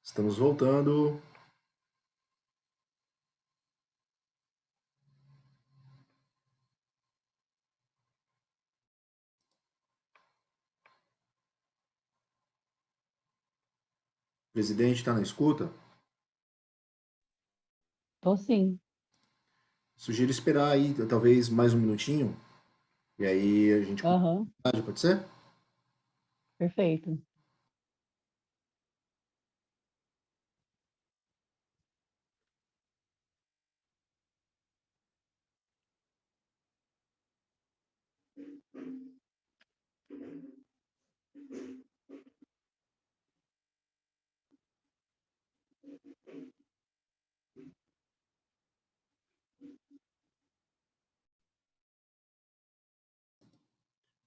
Estamos voltando. O presidente está na escuta? Tô sim. Sugiro esperar aí, talvez mais um minutinho, e aí a gente Aham, pode ser? perfeito.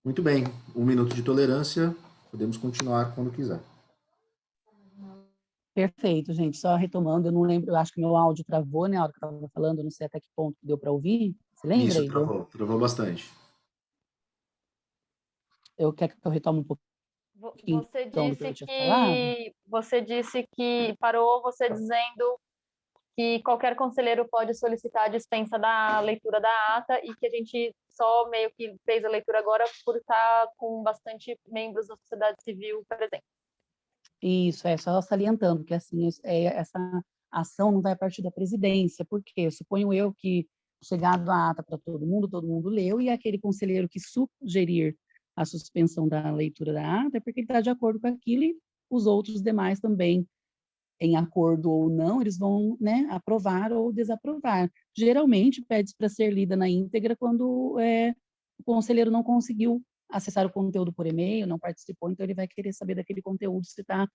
Muito bem, um minuto de tolerância, podemos continuar quando quiser. Perfeito, gente. Só retomando, eu não lembro, eu acho que meu áudio travou, né, a hora que eu estava falando, eu não sei até que ponto deu para ouvir. Você lembra, Isso, Igor? travou bastante. Eu quero que eu retome um pouquinho, Você então, do que eu disse tinha falado? que parou você dizendo que qualquer conselheiro pode solicitar a dispensa da leitura da ata e que a gente só meio que fez a leitura agora por estar com bastante membros da sociedade civil presentes. Isso, só salientando que, assim, essa ação não vai partir da presidência, porque suponho eu que, chegado a ata para todo mundo leu, e aquele conselheiro que sugerir a suspensão da leitura da ata é porque ele está de acordo com aquilo e os outros demais também, em acordo ou não, eles vão, né, aprovar ou desaprovar. Geralmente, pede para ser lida na íntegra quando o conselheiro não conseguiu acessar o conteúdo por e-mail, não participou, então ele vai querer saber daquele conteúdo se está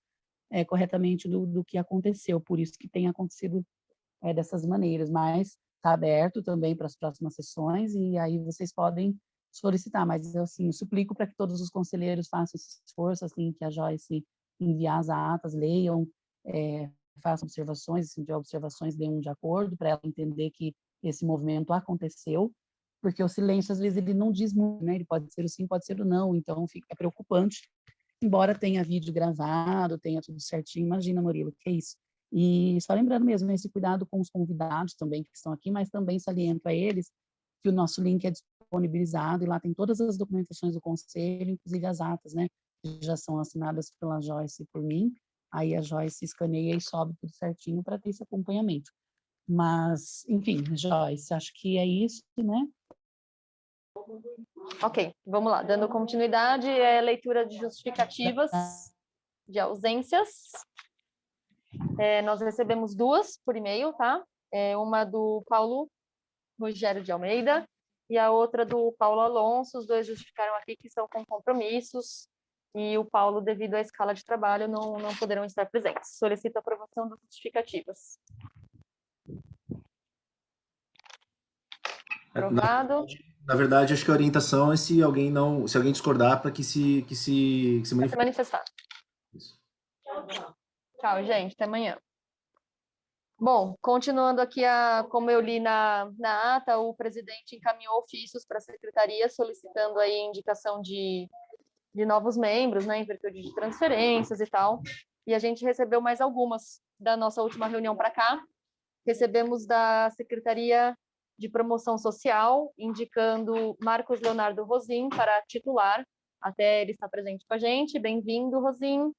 corretamente do que aconteceu, por isso que tem acontecido dessas maneiras, mas está aberto também para as próximas sessões e aí vocês podem solicitar, mas eu, assim, suplico para que todos os conselheiros façam esse esforço, assim, que a Joyce enviar as atas, leiam, façam observações, se tiver observações, dêem um de acordo, para ela entender que esse movimento aconteceu, porque o silêncio, às vezes, ele não diz muito, né? Ele pode ser o sim, pode ser o não, então fica preocupante, embora tenha vídeo gravado, tenha tudo certinho, imagina, Murilo, que é isso. E só lembrando mesmo, esse cuidado com os convidados também que estão aqui, mas também saliento a eles que o nosso link é disponibilizado e lá tem todas as documentações do conselho, inclusive as atas, né, que já são assinadas pela Joyce e por mim. Aí a Joyce escaneia e sobe tudo certinho para ter esse acompanhamento. Mas, enfim, Joyce, acho que é isso, né? Ok, vamos lá. Dando continuidade, leitura de justificativas de ausências. Nós recebemos duas por e-mail, tá? Uma do Paulo Rogério de Almeida e a outra do Paulo Alonso. Os dois justificaram aqui que estão com compromissos e o Paulo, devido à escala de trabalho, não poderão estar presentes. Solicito a aprovação das justificativas. Aprovado. Na verdade, acho que a orientação é se alguém não, se alguém discordar, para que se Vai se manifeste. manifestar. Isso. Tchau, gente. Até amanhã. Bom, continuando aqui, como eu li na ata, o presidente encaminhou ofícios para a secretaria solicitando aí indicação de novos membros, né, em virtude de transferências e tal. E a gente recebeu mais algumas da nossa última reunião para cá. Recebemos da Secretaria de Promoção Social, indicando Marcos Leonardo Rosim para titular. Até ele está presente com a gente. Bem-vindo, Rosim.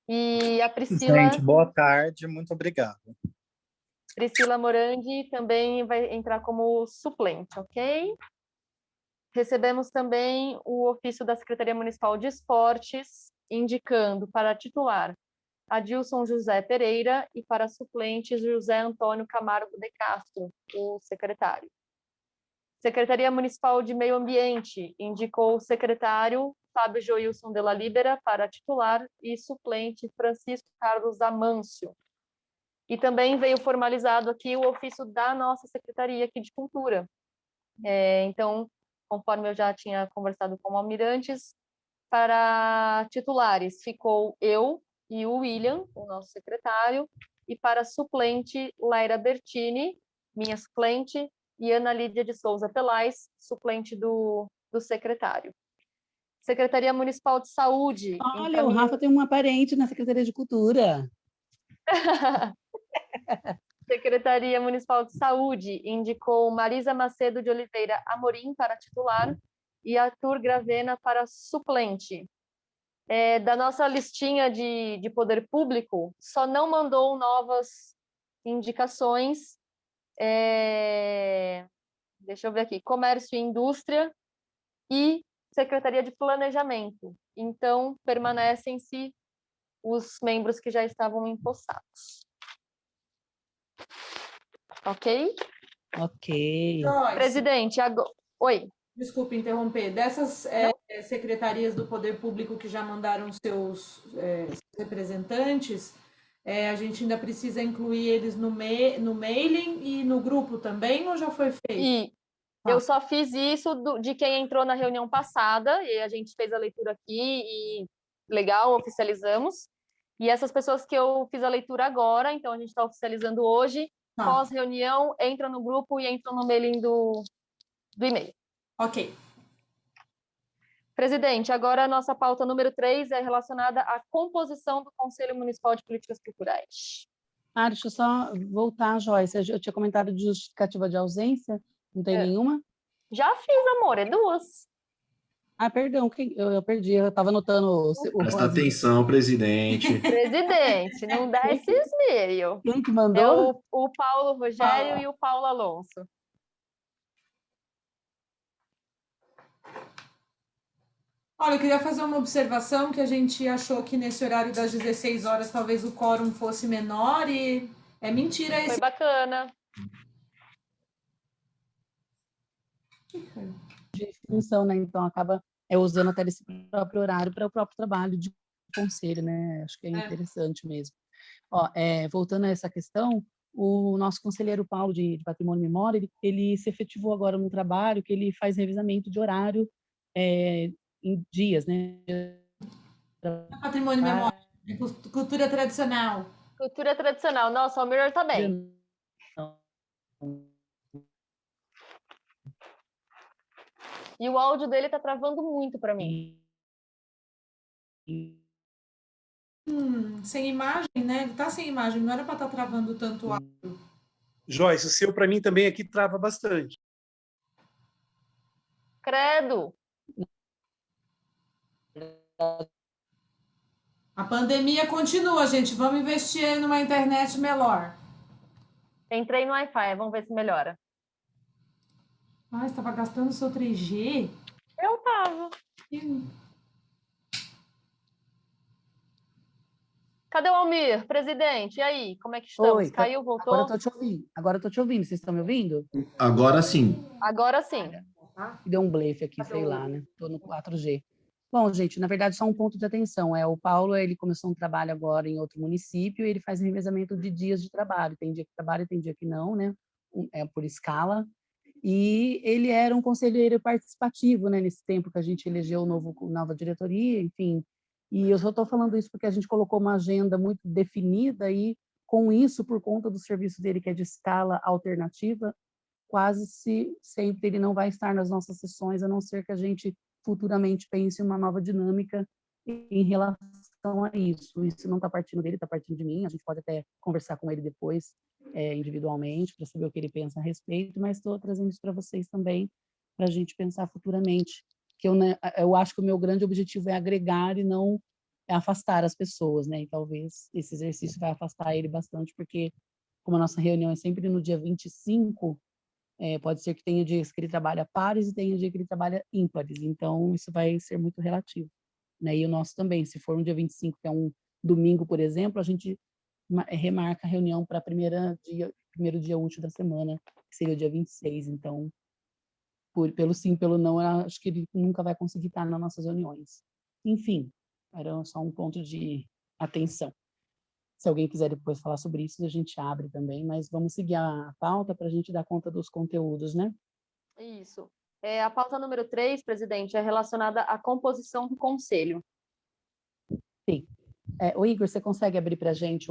E a Gente, boa tarde, muito obrigado. Priscila Morandi também vai entrar como suplente, ok? Recebemos também o ofício da Secretaria Municipal de Esportes, indicando para titular Adilson José Pereira e para suplentes José Antônio Camargo de Castro, o secretário. Secretaria Municipal de Meio Ambiente indicou o secretário Fábio Joilson de la Libera para titular e suplente Francisco Carlos Amâncio. E também veio formalizado aqui o ofício da nossa Secretaria aqui de Cultura. Então, conforme eu já tinha conversado com o Almirantes, para titulares ficou eu e o William, o nosso secretário, e para suplente, Laira Bertini, minha suplente, e Ana Lídia de Souza Pelais, suplente do secretário. Secretaria Municipal de Saúde. Olha, o Rafa tem uma parente na Secretaria de Cultura. Secretaria Municipal de Saúde indicou Marisa Macedo de Oliveira Amorim para titular e Arthur Gravena para suplente. Da nossa listinha de poder público, só não mandou novas indicações. Deixa eu ver aqui, Comércio e Indústria e Secretaria de Planejamento. Então, permanecem-se os membros que já estavam empossados. Ok? Ok. Joyce, Presidente, agora... Oi. desculpe interromper. Dessas secretarias do Poder Público que já mandaram seus representantes, a gente ainda precisa incluir eles no mailing e no grupo também, ou já foi feito? E eu só fiz isso de quem entrou na reunião passada, e a gente fez a leitura aqui, e legal, oficializamos. E essas pessoas que eu fiz a leitura agora, então a gente está oficializando hoje, pós-reunião, entram no grupo e entram no mailing do e-mail. Ok. Presidente, agora a nossa pauta número 3 é relacionada à composição do Conselho Municipal de Políticas Culturais. Deixa eu só voltar, Joyce. Eu tinha comentado de justificativa de ausência, não tem nenhuma? Já fiz, amor, é 2. Perdão, eu perdi, eu estava anotando Presta atenção, presidente. Presidente, não dá esses meio. Quem que mandou? É o Paulo Rogério e o Paulo Alonso. Olha, eu queria fazer uma observação que a gente achou que nesse horário das 16 horas talvez o quórum fosse menor e é mentira esse. Foi bacana. De função, né? Então acaba usando até esse próprio horário para o próprio trabalho de conselho, né? Acho que é interessante mesmo. Voltando a essa questão, o nosso conselheiro Paulo de Patrimônio e Memória, ele se efetivou agora no trabalho que ele faz revisamento de horário em dias, né? Patrimônio e Memória, cultura tradicional. Cultura tradicional. Nossa, o Mirror tá bem. E o áudio dele tá travando muito para mim. Sem imagem, né? Ele tá sem imagem, não era para estar travando tanto o áudio. Joyce, o seu para mim também aqui trava bastante. Credo! A pandemia continua, gente. Vamos investir aí numa internet melhor. Entrei no Wi-Fi, vamos ver se melhora. Você estava gastando o seu 3G? Eu tava. Cadê o Almir, presidente? E aí, como é que estamos? Oi, Caiu, voltou? Agora eu tô te ouvindo. Vocês estão me ouvindo? Agora sim. Agora sim. Deu um blefe aqui, sei lá, né? Tô no 4G. Bom, gente, na verdade, só um ponto de atenção. O Paulo, ele começou um trabalho agora em outro município e ele faz revezamento de dias de trabalho. Tem dia que trabalha e tem dia que não, né? Por escala. E ele era um conselheiro participativo, né? Nesse tempo que a gente elegeu nova diretoria, enfim. E eu só estou falando isso porque a gente colocou uma agenda muito definida e, com isso, por conta do serviço dele, que é de escala alternativa, quase sempre ele não vai estar nas nossas sessões, a não ser que a gente futuramente pense em uma nova dinâmica em relação a isso. Isso não está partindo dele, está partindo de mim. A gente pode até conversar com ele depois, individualmente, para saber o que ele pensa a respeito, mas estou trazendo isso para vocês também, para a gente pensar futuramente. Que eu acho que o meu grande objetivo é agregar e não afastar as pessoas, né? E talvez esse exercício vai afastar ele bastante, porque como a nossa reunião é sempre no dia 25, pode ser que tenha dias que ele trabalha pares e tenha dia que ele trabalha ímpares, então isso vai ser muito relativo, né? E o nosso também, se for um dia 25, que é um domingo, por exemplo, a gente remarca a reunião para primeiro dia útil da semana, que seria o dia 26, então, pelo sim, pelo não, eu acho que ele nunca vai conseguir estar nas nossas reuniões. Enfim, era só um ponto de atenção. Se alguém quiser depois falar sobre isso, a gente abre também, mas vamos seguir a pauta para a gente dar conta dos conteúdos, né? Isso. A pauta número 3, presidente, é relacionada à composição do conselho. Sim. O Igor, você consegue abrir para a gente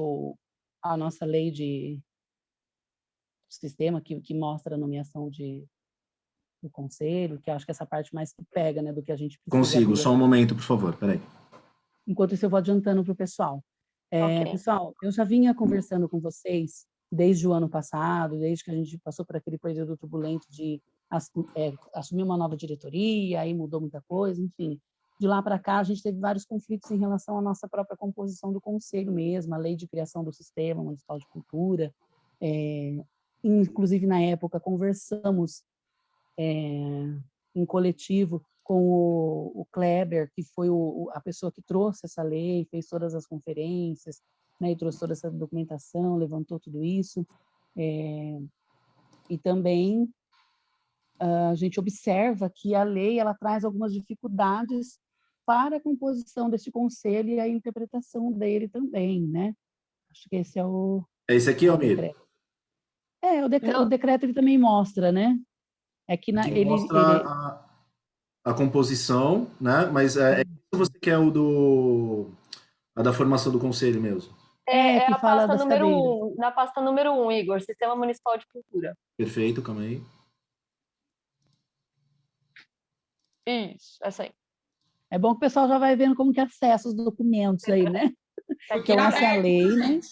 a nossa lei de sistema que mostra a nomeação do conselho, que eu acho que essa parte mais que pega, né, do que a gente precisa. Consigo, só um momento, por favor, peraí. Enquanto isso, eu vou adiantando para o pessoal. Ok. Pessoal, eu já vinha conversando com vocês desde o ano passado, desde que a gente passou por aquele período turbulento de assumir uma nova diretoria, aí mudou muita coisa, enfim. De lá para cá, a gente teve vários conflitos em relação à nossa própria composição do conselho mesmo, a lei de criação do Sistema Municipal de Cultura. Inclusive, na época, conversamos em coletivo com o Kleber, que foi a pessoa que trouxe essa lei, fez todas as conferências, né, e trouxe toda essa documentação, levantou tudo isso. E também a gente observa que a lei ela traz algumas dificuldades para a composição desse conselho e a interpretação dele também, né? Acho que esse é o É esse aqui, Almir? decreto. O decreto ele também mostra, né? É que Aqui mostra a composição, né? Mas você quer a da formação do conselho mesmo? É que a fala pasta das número cadeiras. 1, na pasta número 1, Igor, Sistema Municipal de Cultura. Perfeito, calma aí. Isso, essa aí. É bom que o pessoal já vai vendo como que acessa os documentos aí, né? Porque Então, essa é a aberto, lei, né? gente.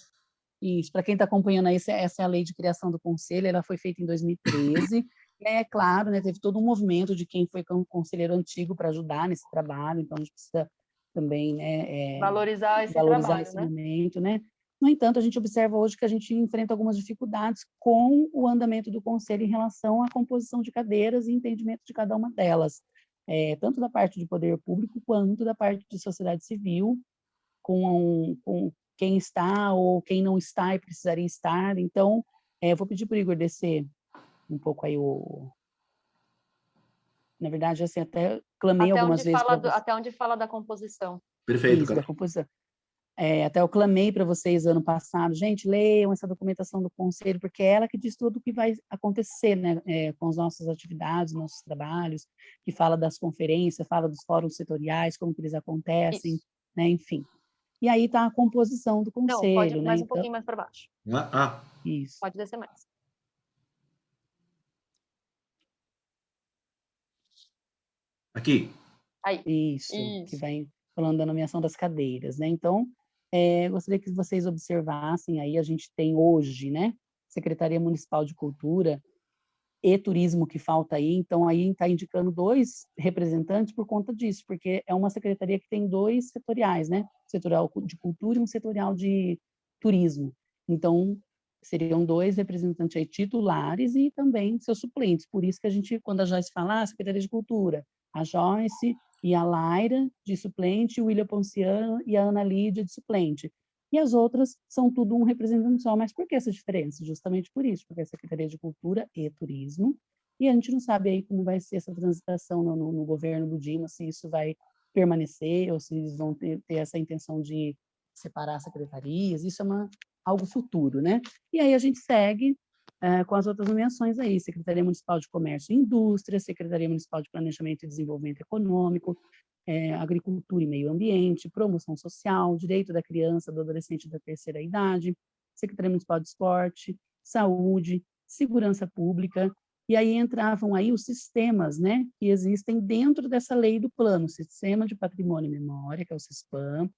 Isso, para quem está acompanhando aí, essa é a lei de criação do conselho, ela foi feita em 2013, e aí, é claro, né, teve todo um movimento de quem foi conselheiro antigo para ajudar nesse trabalho, então a gente precisa também, né, Valorizar esse valorizar trabalho, esse né? momento, né? No entanto, a gente observa hoje que a gente enfrenta algumas dificuldades com o andamento do conselho em relação à composição de cadeiras e entendimento de cada uma delas, tanto da parte de poder público quanto da parte de sociedade civil, com quem está ou quem não está e precisaria estar. Então, vou pedir para o Igor descer um pouco aí Na verdade, assim, até clamei algumas vezes para vocês. Até onde fala da composição. Perfeito, Isso, cara. da composição. Até eu clamei para vocês ano passado, gente, leiam essa documentação do conselho, porque é ela que diz tudo o que vai acontecer, né, com as nossas atividades, nossos trabalhos, que fala das conferências, fala dos fóruns setoriais, como que eles acontecem, Isso. né, enfim. E aí está a composição do Não, pode conselho, né? mais um Então, pouquinho mais para baixo. isso. Pode descer mais. Aqui. Aí. Isso, que vai falando da nomeação das cadeiras, né? Então, gostaria que vocês observassem aí, a gente tem hoje, né, Secretaria Municipal de Cultura e Turismo que falta aí, então aí está indicando 2 representantes por conta disso, porque é uma secretaria que tem 2 setoriais, né? Setorial de cultura e um setorial de turismo. Então, seriam 2 representantes aí titulares e também seus suplentes. Por isso que a gente, quando a Joyce fala, Secretaria de Cultura, a Joyce e a Laira de suplente, o William Ponciano e a Ana Lídia de suplente. E as outras são tudo um representante só. Mas por que essa diferença? Justamente por isso, porque é a Secretaria de Cultura e Turismo, e a gente não sabe aí como vai ser essa transitação no governo do Dima, se isso vai permanecer ou se eles vão ter essa intenção de separar secretarias, isso é algo futuro, né? E aí a gente segue com as outras nomeações aí, Secretaria Municipal de Comércio e Indústria, Secretaria Municipal de Planejamento e Desenvolvimento Econômico, Agricultura e Meio Ambiente, Promoção Social, Direito da Criança, do Adolescente da Terceira Idade, Secretaria Municipal de Esporte, Saúde, Segurança Pública, e aí entravam aí os sistemas, né, que existem dentro dessa lei do plano, Sistema de Patrimônio e Memória, que é o SISPAM,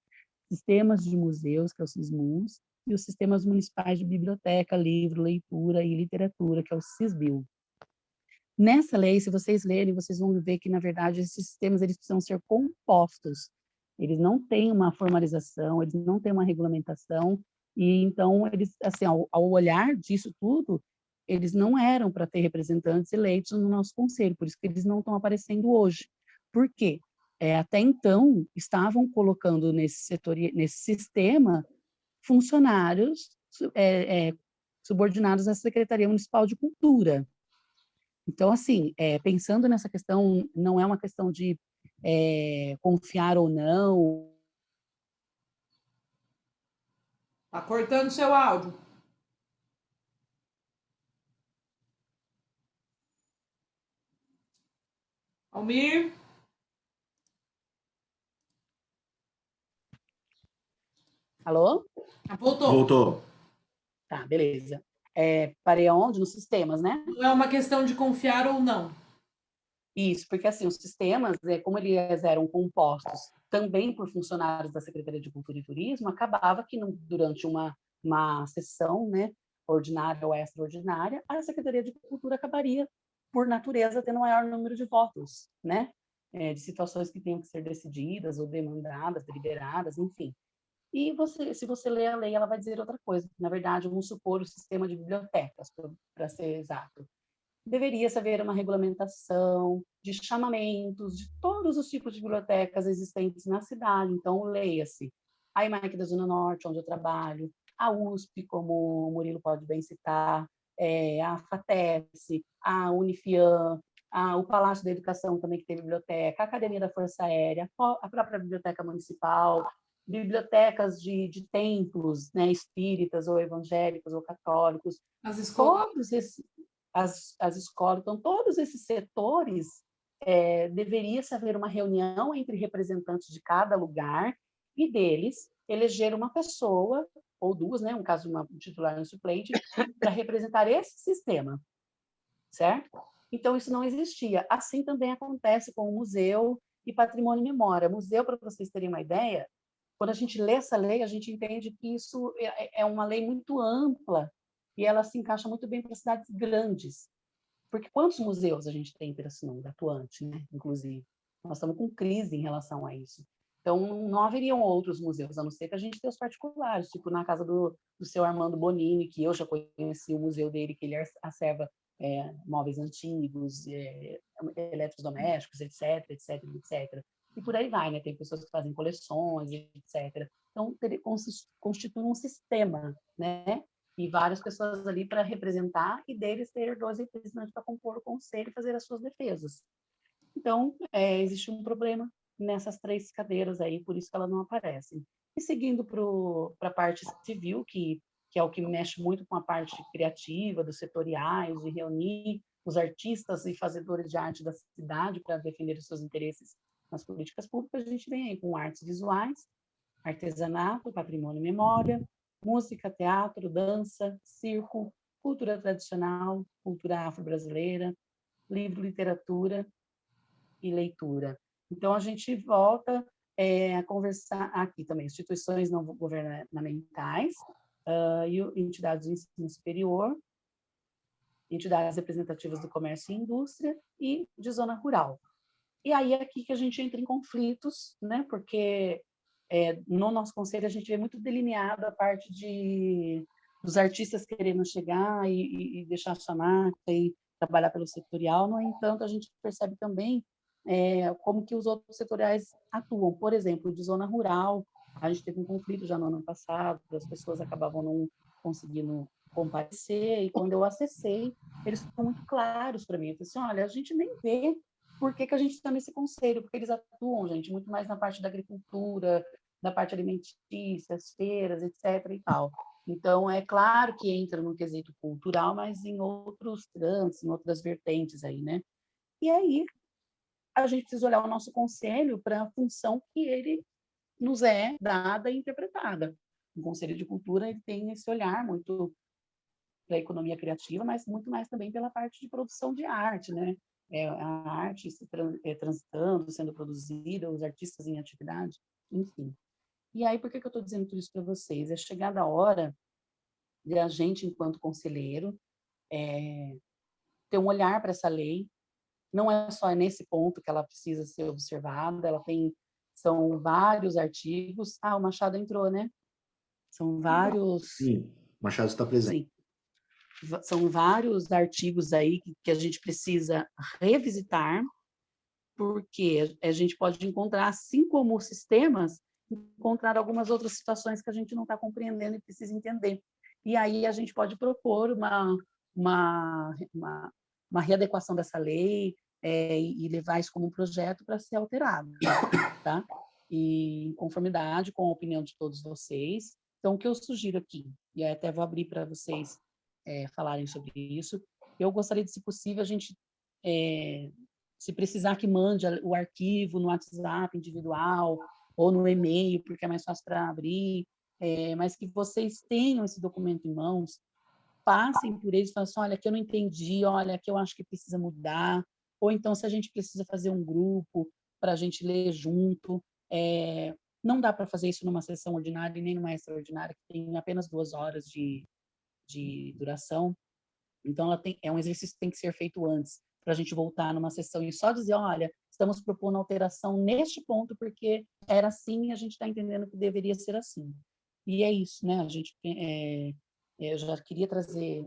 Sistemas de Museus, que é o SISMUS, e os Sistemas Municipais de Biblioteca, Livro, Leitura e Literatura, que é o SISBIL. Nessa lei, se vocês lerem, vocês vão ver que, na verdade, esses sistemas eles precisam ser compostos. Eles não têm uma formalização, eles não têm uma regulamentação, e então, eles, assim, ao olhar disso tudo, eles não eram para ter representantes eleitos no nosso conselho, por isso que eles não estão aparecendo hoje. Por quê? Até então, estavam colocando nesse sistema funcionários subordinados à Secretaria Municipal de Cultura. Então, assim, pensando nessa questão, não é uma questão de confiar ou não. Tá cortando seu áudio. Almir? Alô? Voltou. Voltou. Tá, beleza. Parei aonde? Nos sistemas, né? Não é uma questão de confiar ou não. Isso, porque assim, os sistemas, como eles eram compostos também por funcionários da Secretaria de Cultura e Turismo, acabava que durante uma sessão, né, ordinária ou extraordinária, a Secretaria de Cultura acabaria, por natureza, tendo um maior número de votos, né, de situações que tenham que ser decididas ou demandadas, deliberadas, enfim. E se você ler a lei, ela vai dizer outra coisa. Na verdade, vamos supor o sistema de bibliotecas, para ser exato. Deveria haver uma regulamentação de chamamentos de todos os tipos de bibliotecas existentes na cidade. Então, leia-se a IMAC da Zona Norte, onde eu trabalho, a USP, como o Murilo pode bem citar, a FATES, a Unifiam, o Palácio da Educação também, que tem biblioteca, a Academia da Força Aérea, a própria Biblioteca Municipal, bibliotecas de templos, né, espíritas ou evangélicos ou católicos. As escolas. Todos esses, as escolas, então, todos esses setores, deveria haver uma reunião entre representantes de cada lugar e deles eleger uma pessoa, ou duas, né, um caso de um titular e um suplente, para representar esse sistema, certo? Então, isso não existia. Assim também acontece com o museu e patrimônio e memória. Museu, para vocês terem uma ideia, quando a gente lê essa lei, a gente entende que isso é uma lei muito ampla e ela se encaixa muito bem para cidades grandes. Porque quantos museus a gente tem em Pirassununga atuante, né? Inclusive, nós estamos com crise em relação a isso. Então, não haveriam outros museus, a não ser que a gente tenha os particulares, tipo na casa do seu Armando Bonini, que eu já conheci o museu dele, que ele acerva móveis antigos, eletrodomésticos, etc, etc, etc. E por aí vai, né? Tem pessoas que fazem coleções, etc. Então, constitui um sistema, né? E várias pessoas ali para representar, e deles ter 2 representantes para compor o conselho e fazer as suas defesas. Então, existe um problema nessas 3 cadeiras aí, por isso que elas não aparecem. E seguindo para a parte civil, que é o que mexe muito com a parte criativa, dos setoriais, de reunir os artistas e fazedores de arte da cidade para defender os seus interesses nas políticas públicas, a gente vem aí com artes visuais, artesanato, patrimônio e memória, música, teatro, dança, circo, cultura tradicional, cultura afro-brasileira, livro, literatura e leitura. Então, a gente volta a conversar aqui também, instituições não governamentais, e entidades do ensino superior, entidades representativas do comércio e indústria e de zona rural. E aí é aqui que a gente entra em conflitos, né? Porque no nosso conselho a gente vê muito delineado a parte dos artistas querendo chegar e deixar a sua marca e trabalhar pelo setorial. No entanto, a gente percebe também como que os outros setoriais atuam. Por exemplo, de zona rural, a gente teve um conflito já no ano passado, as pessoas acabavam não conseguindo comparecer, e quando eu acessei, eles ficam muito claros para mim. Eu falei assim, olha, a gente nem vê por que a gente está nesse conselho, porque eles atuam, gente, muito mais na parte da agricultura, da parte alimentícia, as feiras, etc. e tal. Então, é claro que entra no quesito cultural, mas em outros trâmites, em outras vertentes aí, né? E aí, a gente precisa olhar o nosso conselho para a função que ele nos é dada e interpretada. O Conselho de Cultura ele tem esse olhar muito para a economia criativa, mas muito mais também pela parte de produção de arte, né? A arte transitando, sendo produzida, os artistas em atividade, enfim. E aí, por que eu estou dizendo tudo isso para vocês? É chegada a hora de a gente, enquanto conselheiro, ter um olhar para essa lei. Não é só nesse ponto que ela precisa ser observada, são vários artigos. O Machado entrou, né? São vários... Sim, o Machado está presente. Sim. São vários artigos aí que a gente precisa revisitar, porque a gente pode encontrar, assim como sistemas, encontrar algumas outras situações que a gente não está compreendendo e precisa entender. E aí a gente pode propor uma readequação dessa lei e levar isso como um projeto para ser alterado, tá? E em conformidade com a opinião de todos vocês. Então, o que eu sugiro aqui, e até vou abrir para vocês falarem sobre isso, eu gostaria de, se possível, a gente, se precisar que mande o arquivo no WhatsApp individual ou no e-mail, porque é mais fácil para abrir, mas que vocês tenham esse documento em mãos, passem por eles e falem assim, olha, aqui eu não entendi, olha, aqui eu acho que precisa mudar, ou então se a gente precisa fazer um grupo para a gente ler junto. Não dá para fazer isso numa sessão ordinária e nem numa extraordinária, que tem apenas 2 horas de duração. Então, é um exercício que tem que ser feito antes, para a gente voltar numa sessão e só dizer, olha, estamos propondo alteração neste ponto, porque era assim e a gente está entendendo que deveria ser assim. E é isso, né? Eu já queria trazer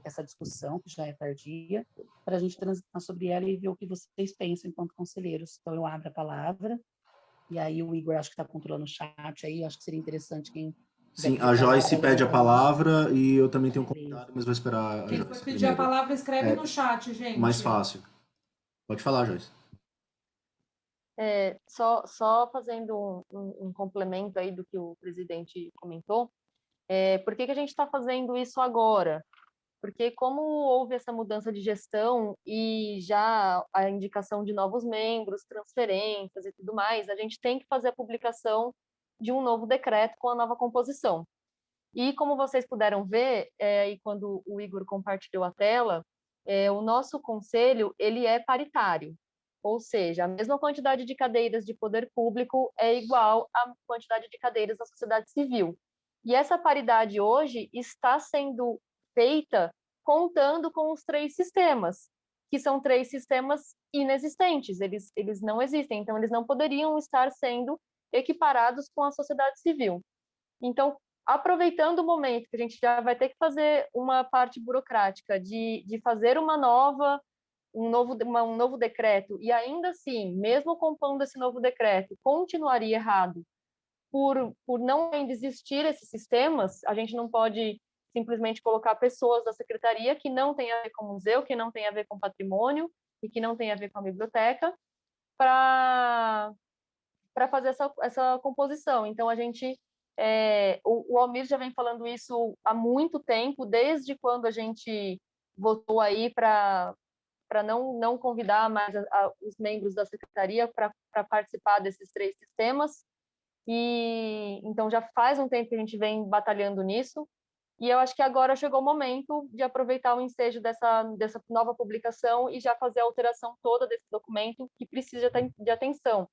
essa discussão, que já é tardia, para a gente transitar sobre ela e ver o que vocês pensam enquanto conselheiros. Então, eu abro a palavra, e aí o Igor acho que está controlando o chat aí, acho que seria interessante quem... Sim, a Joyce pede a palavra e eu também tenho um comentário, mas vou esperar a Quem Joyce for pedir primeiro. a palavra, escreve no chat, gente. Mais fácil. Pode falar, Joyce. Só fazendo um complemento aí do que o presidente comentou, por que a gente está fazendo isso agora? Porque como houve essa mudança de gestão e já a indicação de novos membros, transferências e tudo mais, a gente tem que fazer a publicação de um novo decreto com a nova composição. E como vocês puderam ver, e quando o Igor compartilhou a tela, o nosso conselho ele é paritário, ou seja, a mesma quantidade de cadeiras de poder público é igual à quantidade de cadeiras da sociedade civil. E essa paridade hoje está sendo feita contando com os 3 sistemas, que são 3 sistemas inexistentes, eles não existem, então eles não poderiam estar sendo equiparados com a sociedade civil. Então, aproveitando o momento que a gente já vai ter que fazer uma parte burocrática de fazer um novo decreto, e ainda assim, mesmo compondo esse novo decreto, continuaria errado por não ainda existir esses sistemas, a gente não pode simplesmente colocar pessoas da secretaria que não tem a ver com o museu, que não tem a ver com patrimônio e que não tem a ver com a biblioteca, para fazer essa composição. Então, a gente... o Almir já vem falando isso há muito tempo, desde quando a gente votou aí para não convidar mais os membros da secretaria para participar desses 3 sistemas. E então já faz um tempo que a gente vem batalhando nisso. E eu acho que agora chegou o momento de aproveitar o ensejo dessa nova publicação e já fazer a alteração toda desse documento que precisa de atenção.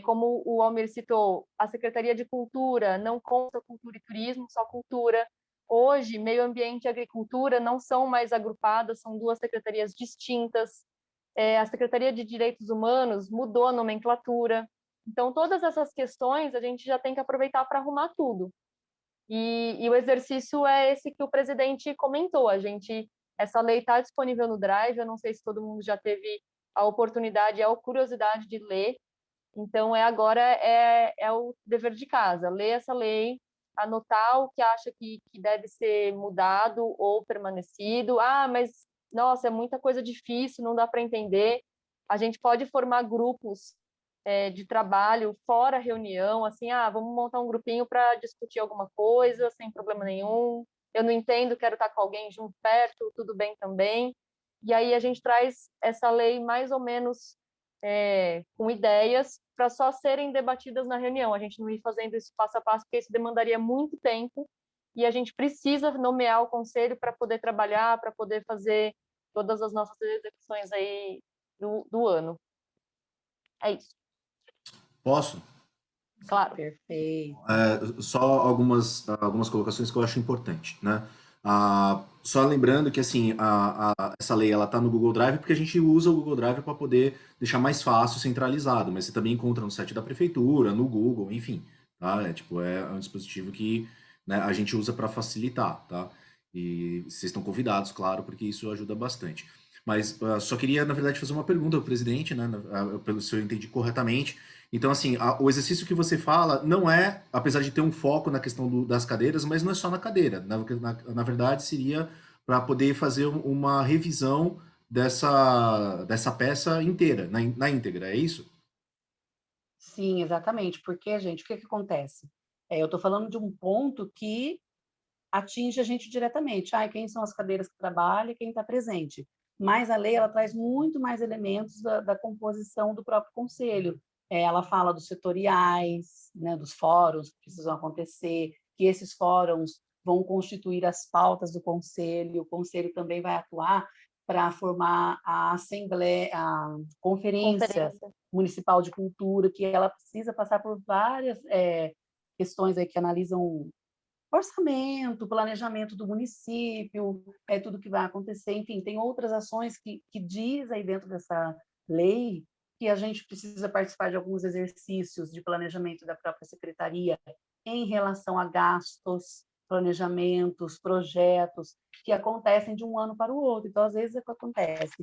Como o Almir citou, a Secretaria de Cultura não conta cultura e turismo, só cultura. Hoje, meio ambiente e agricultura não são mais agrupadas, são 2 secretarias distintas. A Secretaria de Direitos Humanos mudou a nomenclatura. Então, todas essas questões a gente já tem que aproveitar para arrumar tudo. E o exercício é esse que o presidente comentou. Essa lei está disponível no Drive, eu não sei se todo mundo já teve a oportunidade e a curiosidade de ler. Então, agora é o dever de casa, ler essa lei, anotar o que acha que deve ser mudado ou permanecido. Mas, nossa, é muita coisa difícil, não dá para entender. A gente pode formar grupos de trabalho fora a reunião, assim, vamos montar um grupinho para discutir alguma coisa, sem problema nenhum. Eu não entendo, quero estar com alguém junto perto, tudo bem também. E aí a gente traz essa lei mais ou menos com ideias para só serem debatidas na reunião. A gente não ir fazendo isso passo a passo, porque isso demandaria muito tempo e a gente precisa nomear o conselho para poder trabalhar, para poder fazer todas as nossas execuções aí do ano. É isso. Posso? Claro. Perfeito. Só algumas colocações que eu acho importante, né? Só lembrando que assim essa lei ela está no Google Drive porque a gente usa o Google Drive para poder deixar mais fácil, centralizado, mas você também encontra no site da prefeitura, no Google, enfim, tá? É um dispositivo que, né, a gente usa para facilitar, tá? E vocês estão convidados, claro, porque isso ajuda bastante. Mas só queria, na verdade, fazer uma pergunta ao presidente, né? Pelo se eu entendi corretamente. Então, assim, o exercício que você fala não é, apesar de ter um foco na questão das cadeiras, mas não é só na cadeira. Na verdade, seria para poder fazer uma revisão dessa peça inteira, na íntegra, é isso? Sim, exatamente. Porque, gente, o que acontece? Eu estou falando de um ponto que atinge a gente diretamente. Quem são as cadeiras que trabalham e quem está presente. Mas a lei ela traz muito mais elementos da composição do próprio conselho. Ela fala dos setoriais, né, dos fóruns que precisam acontecer, que esses fóruns vão constituir as pautas do conselho, o conselho também vai atuar para formar a Assembleia, a Conferência Municipal de Cultura, que ela precisa passar por várias questões aí que analisam orçamento, planejamento do município, tudo que vai acontecer, enfim, tem outras ações que diz aí dentro dessa lei que a gente precisa participar de alguns exercícios de planejamento da própria secretaria em relação a gastos, planejamentos, projetos que acontecem de um ano para o outro. Então, às vezes, é o que acontece.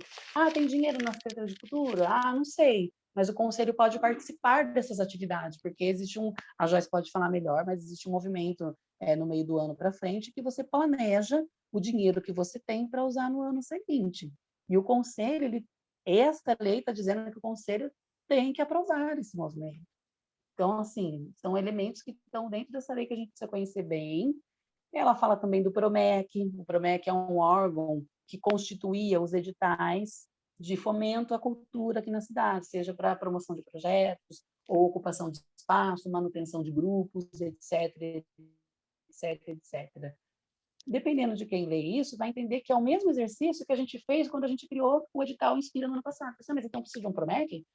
Tem dinheiro na Secretaria de Cultura? Não sei. Mas o Conselho pode participar dessas atividades, porque existe a Joyce pode falar melhor, mas existe um movimento no meio do ano para frente que você planeja o dinheiro que você tem para usar no ano seguinte. E o Conselho, esta lei está dizendo que o Conselho tem que aprovar esse movimento. Então, assim, são elementos que estão dentro dessa lei que a gente precisa conhecer bem. Ela fala também do PROMEC. O PROMEC é um órgão que constituía os editais de fomento à cultura aqui na cidade, seja para promoção de projetos, ou ocupação de espaço, manutenção de grupos, etc, etc, etc. Dependendo de quem lê isso, vai entender que é o mesmo exercício que a gente fez quando a gente criou o edital Inspira no ano passado. Mas então precisa de um PROMEC?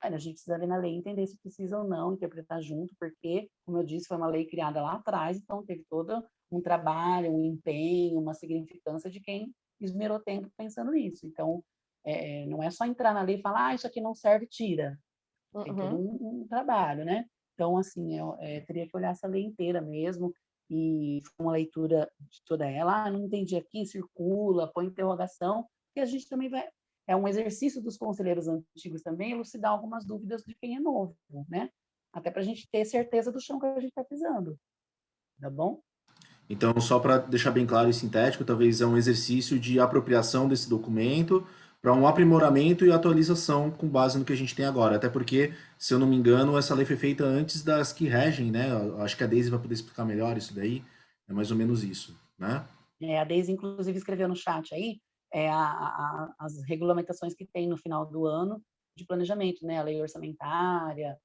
A gente precisa ver na lei, entender se precisa ou não, interpretar junto, porque, como eu disse, foi uma lei criada lá atrás, então teve todo um trabalho, um empenho, uma significância de quem esmerou tempo pensando nisso. Então, não é só entrar na lei e falar, isso aqui não serve, tira. Tem todo um trabalho, né? Então, assim, teria que olhar essa lei inteira mesmo, e uma leitura de toda ela, não entendi aqui, circula, põe interrogação, e a gente também vai... É um exercício dos conselheiros antigos também elucidar algumas dúvidas de quem é novo, né? Até para a gente ter certeza do chão que a gente está pisando. Tá bom? Então, só para deixar bem claro e sintético, talvez é um exercício de apropriação desse documento para um aprimoramento e atualização com base no que a gente tem agora. Até porque, se eu não me engano, essa lei foi feita antes das que regem, né? Eu acho que a Deise vai poder explicar melhor isso daí. É mais ou menos isso, né? A Deise, inclusive, escreveu no chat aí as regulamentações que tem no final do ano de planejamento, né? A lei orçamentária,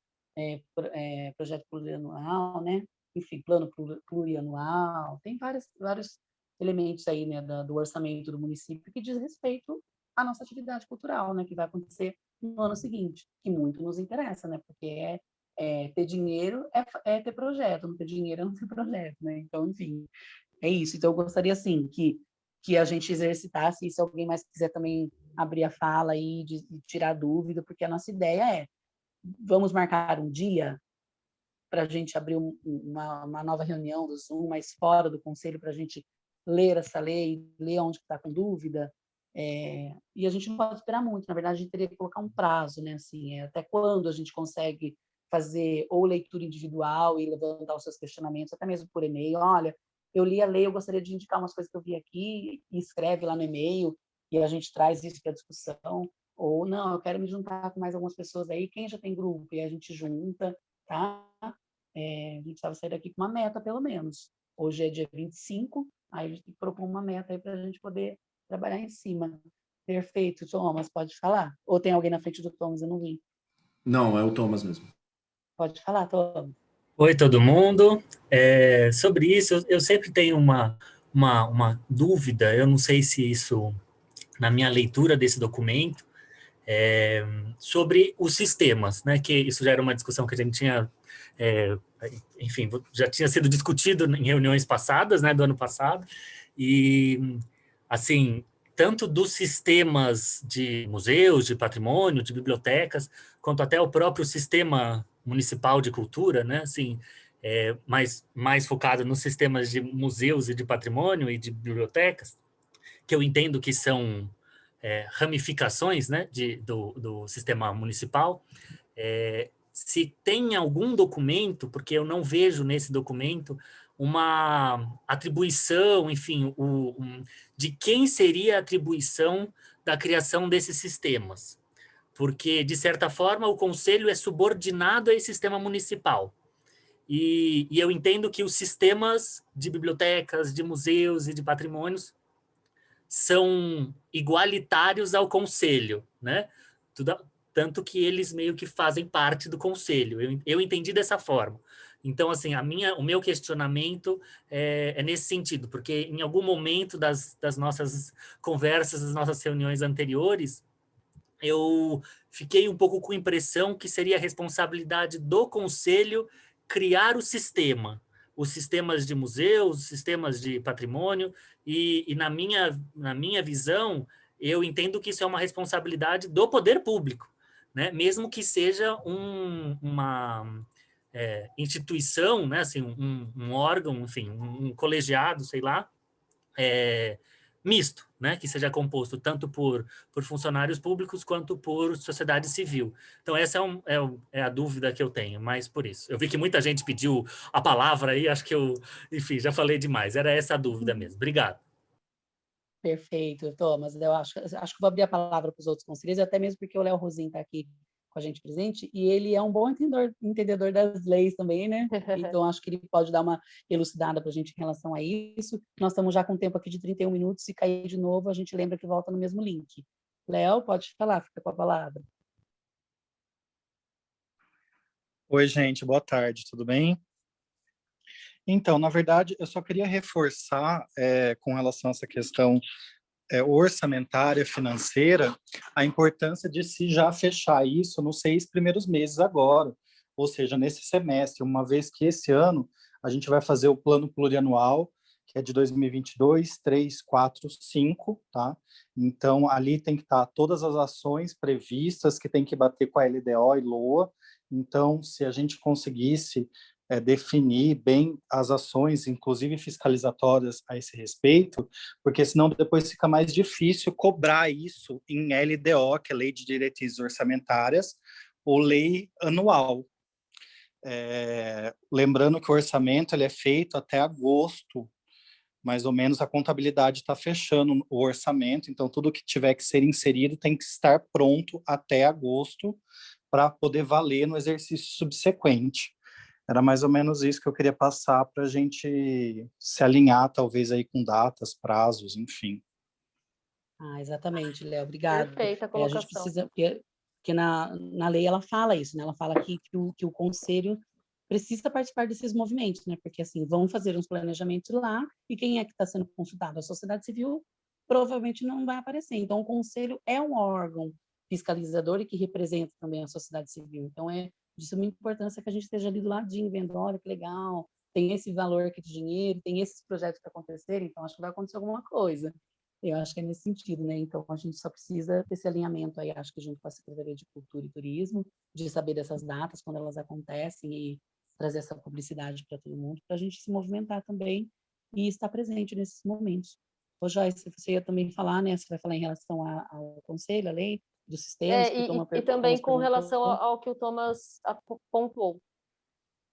projeto plurianual, né? Enfim, plano plurianual, tem vários elementos aí, né, do orçamento do município que diz respeito à nossa atividade cultural, né, que vai acontecer no ano seguinte, que muito nos interessa, né, porque ter dinheiro é ter projeto, não ter dinheiro é não ter projeto, né, então, enfim, é isso. Então, eu gostaria, assim, que a gente exercitasse, e se alguém mais quiser também abrir a fala e tirar dúvida, porque a nossa ideia vamos marcar um dia para a gente abrir uma nova reunião do Zoom, mas fora do conselho, para a gente ler essa lei, ler onde está com dúvida, e a gente não pode esperar muito, na verdade, a gente teria que colocar um prazo, né, assim, até quando a gente consegue fazer ou leitura individual e levantar os seus questionamentos, até mesmo por e-mail, olha, eu li a lei, eu gostaria de indicar umas coisas que eu vi aqui, e escreve lá no e-mail, e a gente traz isso para a discussão, ou não, eu quero me juntar com mais algumas pessoas aí, quem já tem grupo, e a gente junta, tá? A gente precisava sair daqui com uma meta, pelo menos. Hoje é dia 25, aí a gente tem que propor uma meta aí para a gente poder trabalhar em cima. Perfeito, Thomas, pode falar? Ou tem alguém na frente do Thomas, eu não vi. Não, é o Thomas mesmo. Pode falar, Thomas. Oi, todo mundo. Sobre isso, eu sempre tenho uma dúvida, eu não sei se isso, na minha leitura desse documento, sobre os sistemas, né, que isso já era uma discussão que a gente tinha, enfim, já tinha sido discutido em reuniões passadas, né, do ano passado, e, assim, tanto dos sistemas de museus, de patrimônio, de bibliotecas, quanto até o próprio sistema municipal de cultura, né, assim, mais focado nos sistemas de museus e de patrimônio e de bibliotecas, que eu entendo que são ramificações, né, do sistema municipal, se tem algum documento, porque eu não vejo nesse documento uma atribuição, enfim, de quem seria a atribuição da criação desses sistemas. Porque, de certa forma, o conselho é subordinado a esse sistema municipal. E eu entendo que os sistemas de bibliotecas, de museus e de patrimônios são igualitários ao conselho, né? Tanto que eles meio que fazem parte do conselho. Eu entendi dessa forma. Então, assim, o meu questionamento é nesse sentido, porque em algum momento das nossas conversas, das nossas reuniões anteriores, eu fiquei um pouco com a impressão que seria a responsabilidade do conselho criar o sistema, os sistemas de museus, os sistemas de patrimônio, e na minha visão, eu entendo que isso é uma responsabilidade do poder público, né? Mesmo que seja uma instituição, né? Assim, um órgão, enfim, um colegiado, sei lá, misto, né, que seja composto tanto por funcionários públicos quanto por sociedade civil. Então, essa é a dúvida que eu tenho, mas por isso. Eu vi que muita gente pediu a palavra aí, acho que enfim, já falei demais. Era essa a dúvida mesmo. Obrigado. Perfeito, Thomas. Eu acho que vou abrir a palavra para os outros conselheiros, até mesmo porque o Léo Rosim está aqui com a gente presente, e ele é um bom entendedor das leis também, né? Então, acho que ele pode dar uma elucidada para a gente em relação a isso. Nós estamos já com um tempo aqui de 31 minutos, se cair de novo, a gente lembra que volta no mesmo link. Léo, pode falar, fica com a palavra. Oi, gente, boa tarde, tudo bem? Então, na verdade, eu só queria reforçar, com relação a essa questão orçamentária, financeira, a importância de se já fechar isso nos 6 primeiros meses agora, ou seja, nesse semestre, uma vez que esse ano a gente vai fazer o plano plurianual, que é de 2022, 3, 4, 5, tá? Então, ali tem que estar todas as ações previstas, que tem que bater com a LDO e LOA. Então, se a gente conseguisse definir bem as ações, inclusive fiscalizatórias a esse respeito, porque senão depois fica mais difícil cobrar isso em LDO, que é Lei de Diretrizes Orçamentárias, ou lei anual. Lembrando que o orçamento ele é feito até agosto, mais ou menos a contabilidade está fechando o orçamento, então tudo que tiver que ser inserido tem que estar pronto até agosto para poder valer no exercício subsequente. Era mais ou menos isso que eu queria passar para a gente se alinhar, talvez, aí com datas, prazos, enfim. Exatamente, Léo, obrigado. Perfeita a A colocação. gente precisa, porque na lei ela fala isso, né? Ela fala que o conselho precisa participar desses movimentos, né? Porque, assim, vão fazer uns planejamentos lá, e quem é que está sendo consultado? A sociedade civil provavelmente não vai aparecer. Então, o conselho é um órgão fiscalizador e que representa também a sociedade civil. Então, é de suma importância que a gente esteja ali do ladinho, vendo, olha que legal, tem esse valor aqui de dinheiro, tem esses projetos para acontecerem, então acho que vai acontecer alguma coisa. Eu acho que é nesse sentido, né? Então, a gente só precisa desse alinhamento aí, acho que junto com a Secretaria de Cultura e Turismo, de saber dessas datas, quando elas acontecem, e trazer essa publicidade para todo mundo, para a gente se movimentar também e estar presente nesses momentos. Ô, Joyce, você ia também falar, né? Você vai falar em relação ao conselho, à lei, dos sistemas, E também com relação ao que o Thomas pontuou.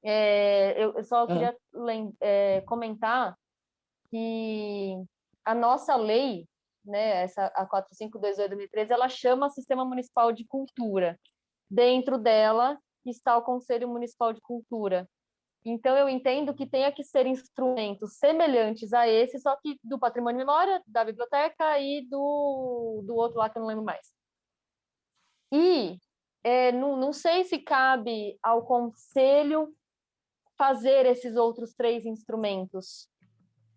Eu só queria comentar que a nossa lei, né, a 4528/2013, ela chama Sistema Municipal de Cultura. Dentro dela está o Conselho Municipal de Cultura. Então, eu entendo que tenha que ser instrumentos semelhantes a esse, só que do Patrimônio e Memória, da Biblioteca e do outro lá que eu não lembro mais. E não sei se cabe ao Conselho fazer esses outros 3 instrumentos.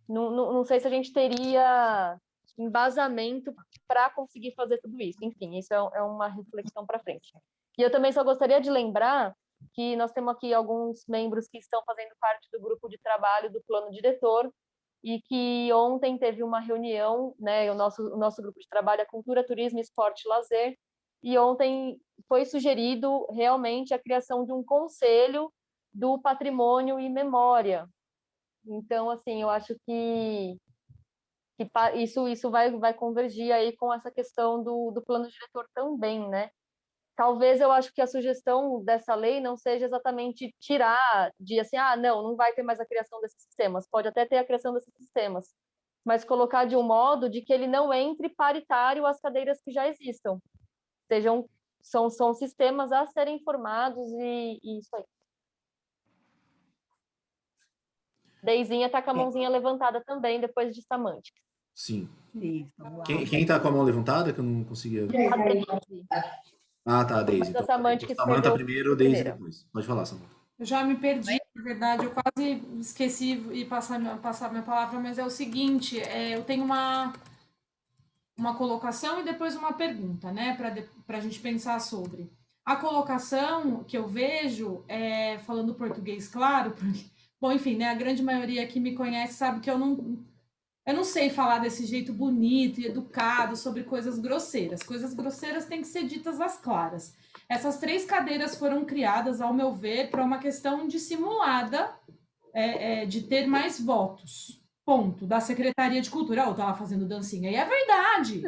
Não sei se a gente teria embasamento para conseguir fazer tudo isso. Enfim, isso é uma reflexão para frente. E eu também só gostaria de lembrar que nós temos aqui alguns membros que estão fazendo parte do grupo de trabalho do plano diretor, e que ontem teve uma reunião, né, o nosso grupo de trabalho é Cultura, Turismo, Esporte e Lazer, e ontem foi sugerido realmente a criação de um conselho do patrimônio e memória. Então, assim, eu acho que isso vai convergir aí com essa questão do plano diretor também, né? Talvez eu acho que a sugestão dessa lei não seja exatamente tirar de assim, não vai ter mais a criação desses sistemas, pode até ter a criação desses sistemas, mas colocar de um modo de que ele não entre paritário às cadeiras que já existam. São sistemas a serem formados e isso aí. Deizinha está com a mãozinha levantada também, depois de Samântica. Sim. Isso, Quem está com a mão levantada, que eu não conseguia ver? A Deise. Tá, a Deise. Mas a Samântica Samanta escreveu primeiro, Deise depois. Pode falar, Samanta. Eu já me perdi Na verdade, eu quase esqueci e passar minha palavra, mas é o seguinte, eu tenho uma colocação e depois uma pergunta, né, para a gente pensar sobre. A colocação que eu vejo, falando português claro, porque, bom, enfim, né, a grande maioria que me conhece sabe que eu não sei falar desse jeito bonito e educado sobre coisas grosseiras. Coisas grosseiras têm que ser ditas às claras. Essas 3 cadeiras foram criadas, ao meu ver, para uma questão dissimulada de ter mais votos. Ponto. Da Secretaria de Cultura. Tá lá fazendo dancinha. E é verdade.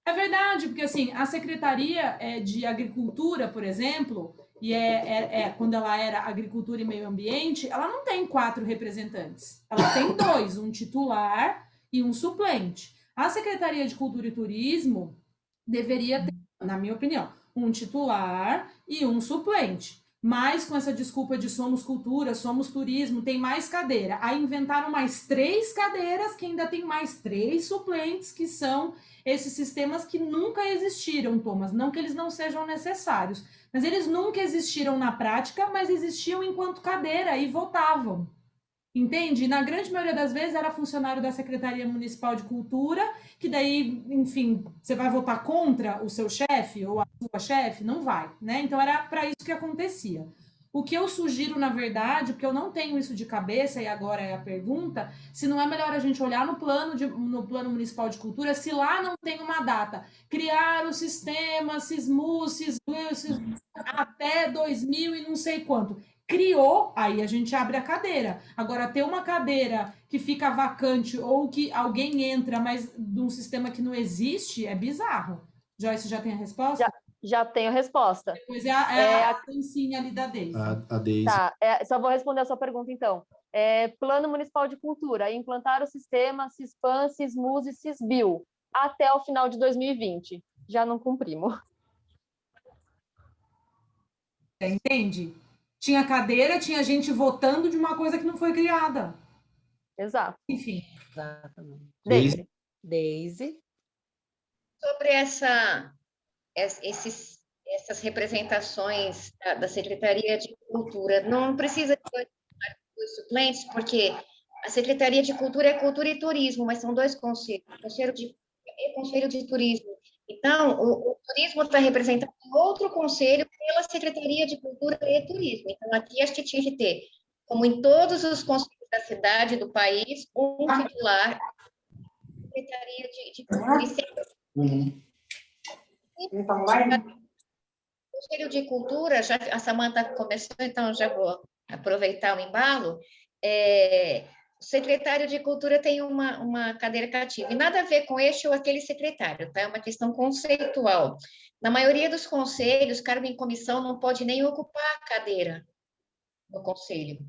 É verdade, porque assim, a Secretaria de Agricultura, por exemplo, e quando ela era Agricultura e Meio Ambiente, ela não tem 4 representantes. Ela tem 2, um titular e um suplente. A Secretaria de Cultura e Turismo deveria ter, na minha opinião, um titular e um suplente. Mas com essa desculpa de somos cultura, somos turismo, tem mais cadeira. Aí inventaram mais 3 cadeiras, que ainda tem mais 3 suplentes, que são esses sistemas que nunca existiram, Thomas. Não que eles não sejam necessários, mas eles nunca existiram na prática, mas existiam enquanto cadeira e votavam. Entende? Na grande maioria das vezes era funcionário da Secretaria Municipal de Cultura, que daí, enfim, você vai votar contra o seu chefe ou a sua chefe? Não vai, né? Então era para isso que acontecia. O que eu sugiro, na verdade, porque eu não tenho isso de cabeça, e agora é a pergunta, se não é melhor a gente olhar no plano municipal de cultura, se lá não tem uma data, criar o sistema SISMU, até 2000 e não sei quanto. Criou, aí a gente abre a cadeira. Agora, ter uma cadeira que fica vacante ou que alguém entra, mas de um sistema que não existe, é bizarro. Joyce, já tem a resposta? Já tenho a resposta. Depois a dancinha ali da Deise. A Deise. Tá, só vou responder a sua pergunta, então. Plano Municipal de Cultura, implantar o sistema CISPAN, CISMUS e CISBio até o final de 2020. Já não cumprimos. Entende? Tinha cadeira, tinha gente votando de uma coisa que não foi criada. Exato. Enfim. Exatamente. Deise. Sobre essas representações da Secretaria de Cultura, não precisa de 2 suplentes, porque a Secretaria de Cultura é Cultura e Turismo, mas são 2 conselhos, Conselho de Turismo. Então, o turismo está representado em outro conselho pela Secretaria de Cultura e Turismo. Então, aqui acho que tinha que ter, como em todos os conselhos da cidade e do país, um titular da Secretaria de Cultura e o Conselho de Cultura, já a Samanta começou, então já vou aproveitar o embalo. O secretário de Cultura tem uma cadeira cativa, e nada a ver com este ou aquele secretário, tá? É uma questão conceitual. Na maioria dos conselhos, cargo em comissão não pode nem ocupar a cadeira no conselho,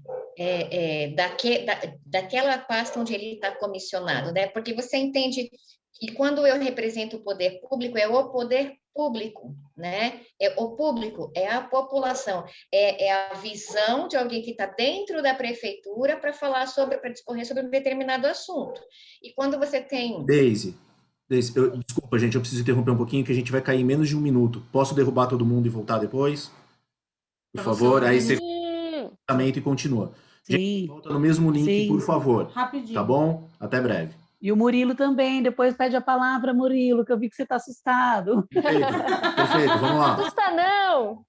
daquela pasta onde ele está comissionado, né? Porque você entende que quando eu represento o poder público, é o poder público, né? O público é a população, é a visão de alguém que está dentro da prefeitura para discorrer sobre um determinado assunto. E quando você tem... Deise, desculpa, gente, eu preciso interromper um pouquinho, que a gente vai cair em menos de 1 minuto. Posso derrubar todo mundo e voltar depois? Por favor, aí você e continua. Gente, volta no mesmo link, por favor. Rapidinho. Tá bom? Até breve. E o Murilo também, depois pede a palavra, Murilo, que eu vi que você está assustado. Perfeito, vamos lá. Não assusta, não!